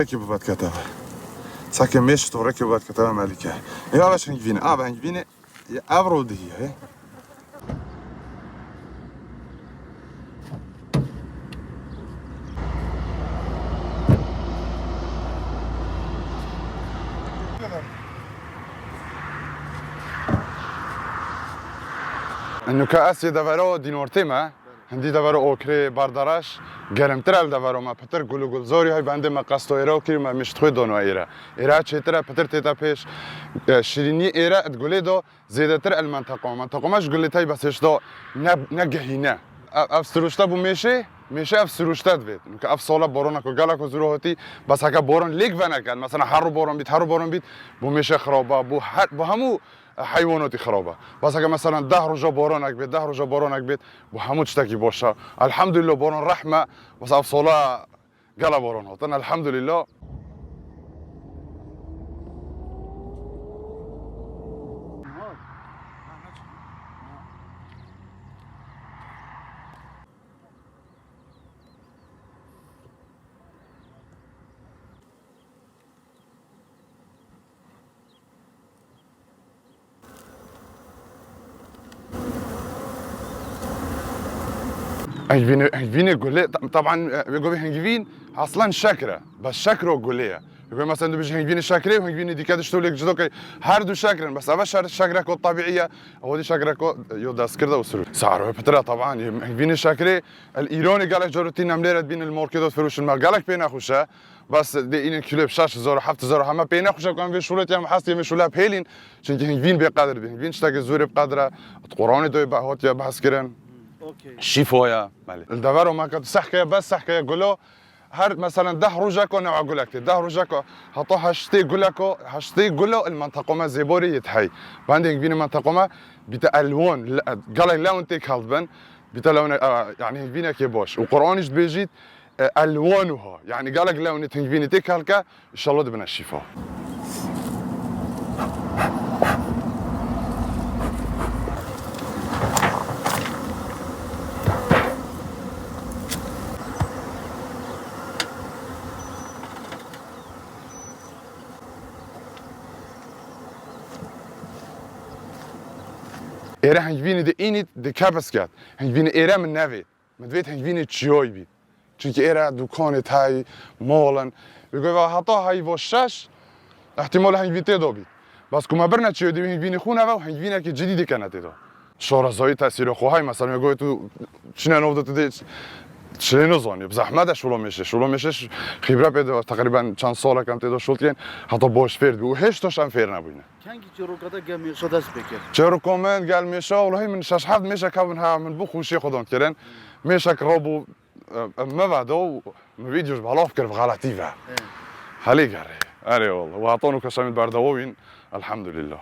ركب بعد كتابة ساكن مش تو ركب بعد كتابة مالكة يا باش هنجفيني هنجفيني أبرودي هي انه كاسي دافارو دي نورتيما هندي دافارو اوكري بارداراش گرمتر ال دافارو ما پتر گلو گلزاری های بنده ما قصد ایرا کی ما مشتخوی دونو ایرا چتر پتر تیتا پیش شیرینی ایرا ادگلی دو زیادتر المنطقه مش گلی تای بسش دو نگهینه اف سروشتا بو میشه اف سروشتا دوید که اف سالا بارون کو گلا کو زروهاتی بس اگه بارون لیگ ونکن مثلا هر بارون بیت بو میشه خرابه بو همو حیواناتی خرابه بس اگه مثلا 10 روزا بارونک بیت بو همو چتکی باشه الحمدلله بارون رحمه بس اف سالا گلا بارون هاتن الحمدلله هنجفين قولي طبعا بيقول هنجفين اصلا شكره بس شكره قوليه يقول مثلا بيجي هنجفين شاكري وهنجفين دي كادش تقول لك جدوك هر دو شاكرين بس ابش شاكره الطبيعيه هو دي شاكره يو داس كده وسرو صار بترى طبعا هنجفين شاكري الايراني قال لك جرتين عمليه بين الماركت فروش المال قال لك بين اخوشه بس دي این کیلو بشاش زور هفت زور همه بینه خوشم کنم به شولت یا محاسی مشوله بهلین چون که هنجفين بقدر هنجفين شتاق زور بقدره القرآن دوی بهات یا بحث کردن شفايا مالي الدوارو ما كنت صحكة بس صحكة قولوا هر مثلا 10 روجاكو نوع اقول لك 10 روجاكو حطوا هشتي قولوا المنطقه ما زيبوري يتحي بعدين بين المنطقه ما بتا الوان قال لون تيك هالبن بتا لون يعني فينا كيبوش وقرانش بيجيت الوانها يعني قال لك لون تنجبيني تيك هالكا ان شاء الله دبنا الشفاء ایره هنجبینی ده اینی ده کبس کرد هنجبینی ایره من نوید مدوید هنجبینی چیایی بید چون که ایره دکان تای مالن بگوی و حتی های وشش احتمال هنجبین تیدا بید بس که ما برنه چیایی ده هنجبینی خونه و هنجبینه که جدیدی کنه تیدا شارزایی تاثیر خواهی مثلا میگوی تو چنه نوده تو ده چه نزانی بزحمت شلو میشه خبره پیدا تقریبا چند سال کم تیدا شد که حتی باش فرد بی و هیچ توش هم فیر نبودنه کنگی چروکادا گمیشه دست بکر چروکامن گل میشه والله من شش هفت میشه که من بخوشی خودم کردن میشه که رابو مبادو ویدیوش بالاف کرد غلطی و حالی گره آره والله و اعطانو کشمید بردوین الحمد لله